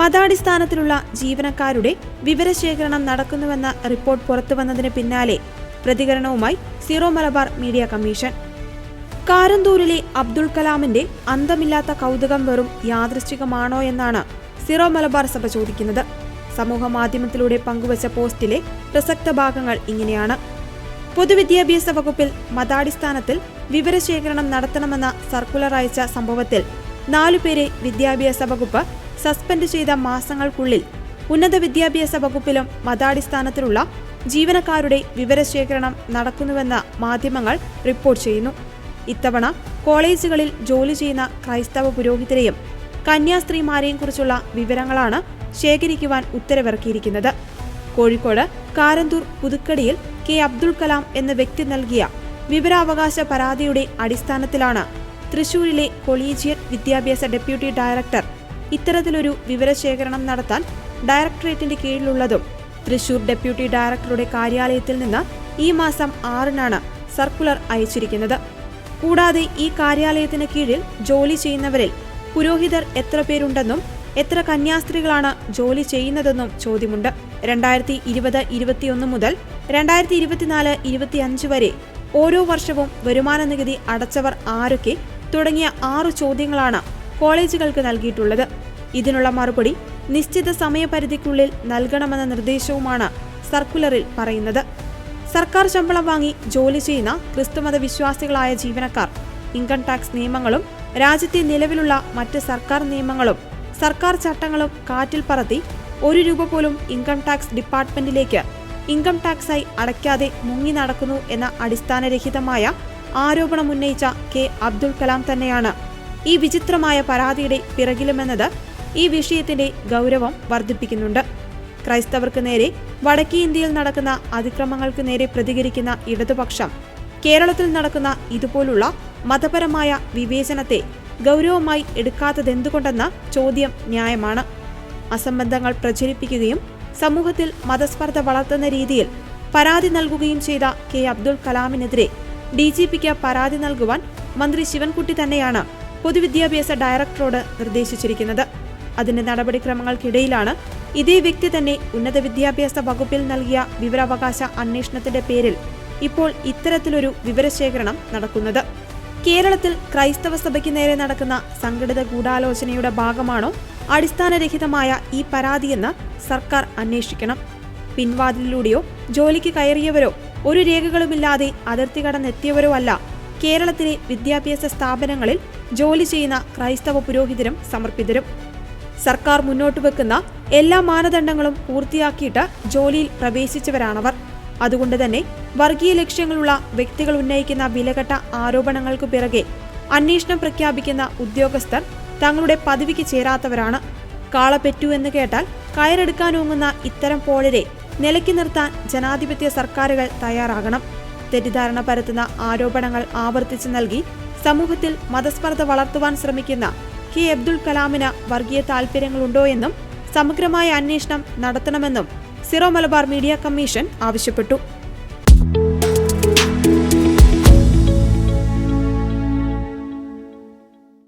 മതാടിസ്ഥാനത്തിലുള്ള ജീവനക്കാരുടെ വിവരശേഖരണം നടക്കുന്നുവെന്ന റിപ്പോർട്ട് പുറത്തുവന്നതിന് പിന്നാലെ പ്രതികരണവുമായി സീറോ മലബാർ മീഡിയ കമ്മീഷൻ. കാരന്തൂരിലെ അബ്ദുൾ കലാമിന്റെ അന്തമില്ലാത്ത കൗതുകം വെറും യാദൃശ്ചികമാണോ എന്നാണ് സീറോ മലബാർ സഭ ചോദിക്കുന്നത്. സമൂഹ മാധ്യമത്തിലൂടെ പങ്കുവച്ച പോസ്റ്റിലെ പ്രസക്ത ഭാഗങ്ങൾ ഇങ്ങനെയാണ്. പൊതുവിദ്യാഭ്യാസ വകുപ്പിൽ മതാടിസ്ഥാനത്തിൽ വിവരശേഖരണം നടത്തണമെന്ന സർക്കുലർ അയച്ച സംഭവത്തിൽ 4 പേരെ വിദ്യാഭ്യാസ വകുപ്പ് സസ്പെൻഡ് ചെയ്ത മാസങ്ങൾക്കുള്ളിൽ ഉന്നത വിദ്യാഭ്യാസ വകുപ്പിലും മതാടിസ്ഥാനത്തിലുള്ള ജീവനക്കാരുടെ വിവരശേഖരണം നടക്കുന്നുവെന്ന് മാധ്യമങ്ങൾ റിപ്പോർട്ട് ചെയ്യുന്നു. ഇത്തവണ കോളേജുകളിൽ ജോലി ചെയ്യുന്ന ക്രൈസ്തവ പുരോഹിതരെയും കന്യാസ്ത്രീമാരെയും കുറിച്ചുള്ള വിവരങ്ങളാണ് ശേഖരിക്കുവാൻ ഉത്തരവിറക്കിയിരിക്കുന്നത്. കോഴിക്കോട് കാരന്തൂർ പുതുക്കടിയിൽ കെ അബ്ദുൾ കലാം എന്ന വ്യക്തി നൽകിയ വിവരാവകാശ പരാതിയുടെ അടിസ്ഥാനത്തിലാണ് തൃശൂരിലെ കൊളീജിയറ്റ് വിദ്യാഭ്യാസ ഡെപ്യൂട്ടി ഡയറക്ടർ ഇത്തരത്തിലൊരു വിവരശേഖരണം നടത്താൻ ഡയറക്ടറേറ്റിന്റെ കീഴിലുള്ളതും തൃശൂർ ഡെപ്യൂട്ടി ഡയറക്ടറുടെ കാര്യാലയത്തിൽ നിന്ന് ഈ മാസം 6-നാണ് സർക്കുലർ അയച്ചിരിക്കുന്നത്. കൂടാതെ ഈ കാര്യാലയത്തിന് കീഴിൽ ജോലി ചെയ്യുന്നവരിൽ പുരോഹിതർ എത്ര പേരുണ്ടെന്നും എത്ര കന്യാസ്ത്രീകളാണ് ജോലി ചെയ്യുന്നതെന്നും ചോദ്യമുണ്ട്. 2020-21 മുതൽ 2024-25 വരെ ഓരോ വർഷവും വരുമാന നികുതി അടച്ചവർ ആരൊക്കെ തുടങ്ങിയ 6 ചോദ്യങ്ങളാണ് കോളേജുകൾക്ക് നൽകിയിട്ടുള്ളത്. ഇതിനുള്ള മറുപടി നിശ്ചിത സമയപരിധിക്കുള്ളിൽ നൽകണമെന്ന നിർദ്ദേശവുമാണ് സർക്കുലറിൽ പറയുന്നത്. സർക്കാർ ശമ്പളം വാങ്ങി ജോലി ചെയ്യുന്ന ക്രിസ്തുമത വിശ്വാസികളായ ജീവനക്കാർ ഇൻകം ടാക്സ് നിയമങ്ങളും രാജ്യത്തെ നിലവിലുള്ള മറ്റ് സർക്കാർ നിയമങ്ങളും സർക്കാർ ചട്ടങ്ങളും കാറ്റിൽ പറത്തി 1 രൂപ പോലും ഇൻകം ടാക്സ് ഡിപ്പാർട്ട്മെന്റിലേക്ക് ഇൻകം ടാക്സായി അടയ്ക്കാതെ മുങ്ങി നടക്കുന്നു എന്ന അടിസ്ഥാനരഹിതമായ ആരോപണമുന്നയിച്ച കെ അബ്ദുൾ കലാം തന്നെയാണ് ഈ വിചിത്രമായ പരാതിയുടെ പിറകിലുമെന്നത് ഈ വിഷയത്തിന്റെ ഗൗരവം വർദ്ധിപ്പിക്കുന്നുണ്ട്. ക്രൈസ്തവർക്ക് നേരെ വടക്കേ ഇന്ത്യയിൽ നടക്കുന്ന അതിക്രമങ്ങൾക്ക് നേരെ പ്രതികരിക്കുന്ന ഇടതുപക്ഷം കേരളത്തിൽ നടക്കുന്ന ഇതുപോലുള്ള മതപരമായ വിവേചനത്തെ ഗൗരവമായി എടുക്കാത്തതെന്തുകൊണ്ടെന്ന ചോദ്യം ന്യായമാണ്. അസംബന്ധങ്ങൾ പ്രചരിപ്പിക്കുകയും സമൂഹത്തിൽ മതസ്പർദ്ധ വളർത്തുന്ന രീതിയിൽ പരാതി നൽകുകയും ചെയ്ത കെ അബ്ദുൾ കലാമിനെതിരെ DGPക്ക് പരാതി നൽകുവാൻ മന്ത്രി ശിവൻകുട്ടി തന്നെയാണ് പൊതുവിദ്യാഭ്യാസ ഡയറക്ടറോട് നിർദ്ദേശിച്ചിരിക്കുന്നത്. അതിന്റെ നടപടിക്രമങ്ങൾക്കിടയിലാണ് ഇതേ വ്യക്തി തന്നെ ഉന്നത വിദ്യാഭ്യാസ വകുപ്പിൽ നൽകിയ വിവരാവകാശ അന്വേഷണത്തിന്റെ പേരിൽ ഇപ്പോൾ ഇത്തരത്തിലൊരു വിവരശേഖരണം നടക്കുന്നത്. കേരളത്തിൽ ക്രൈസ്തവ സഭയ്ക്ക് നേരെ നടക്കുന്ന സംഘടിത ഗൂഢാലോചനയുടെ ഭാഗമാണോ അടിസ്ഥാനരഹിതമായ ഈ പരാതിയെന്ന് സർക്കാർ അന്വേഷിക്കണം. പിൻവാതിലിലൂടെയോ ജോലിക്ക് കയറിയവരോ ഒരു രേഖകളുമില്ലാതെ അതിർത്തി കടന്നെത്തിയവരോ അല്ല കേരളത്തിലെ വിദ്യാഭ്യാസ സ്ഥാപനങ്ങളിൽ ജോലി ചെയ്യുന്ന ക്രൈസ്തവ പുരോഹിതരും സമർപ്പിതരും. സർക്കാർ മുന്നോട്ട് വെക്കുന്ന എല്ലാ മാനദണ്ഡങ്ങളും പൂർത്തിയാക്കിയിട്ട് ജോലിയിൽ പ്രവേശിച്ചവരാണവർ. അതുകൊണ്ട് തന്നെ വർഗീയ ലക്ഷ്യങ്ങളുള്ള വ്യക്തികൾ ഉന്നയിക്കുന്ന വിലകെട്ട ആരോപണങ്ങൾക്കു പിറകെ അന്വേഷണം പ്രഖ്യാപിക്കുന്ന ഉദ്യോഗസ്ഥർ തങ്ങളുടെ പദവിക്ക് ചേരാത്തവരാണ്. കാളപ്പെറ്റു എന്ന് കേട്ടാൽ കയറെടുക്കാനോങ്ങുന്ന ഇത്തരം പോഴരെ നിലയ്ക്ക് നിർത്താൻ ജനാധിപത്യ സർക്കാരുകൾ തയ്യാറാകണം. തെറ്റിദ്ധാരണ പരത്തുന്ന ആരോപണങ്ങൾ ആവർത്തിച്ചു നൽകി സമൂഹത്തിൽ മതസ്പർദ്ധ വളർത്തുവാൻ ശ്രമിക്കുന്ന കെ അബ്ദുൾ കലാമിന് വർഗീയ താൽപര്യങ്ങളുണ്ടോ എന്നും സമഗ്രമായ അന്വേഷണം നടത്തണമെന്നും സീറോ മലബാർ മീഡിയ കമ്മീഷൻ ആവശ്യപ്പെട്ടു.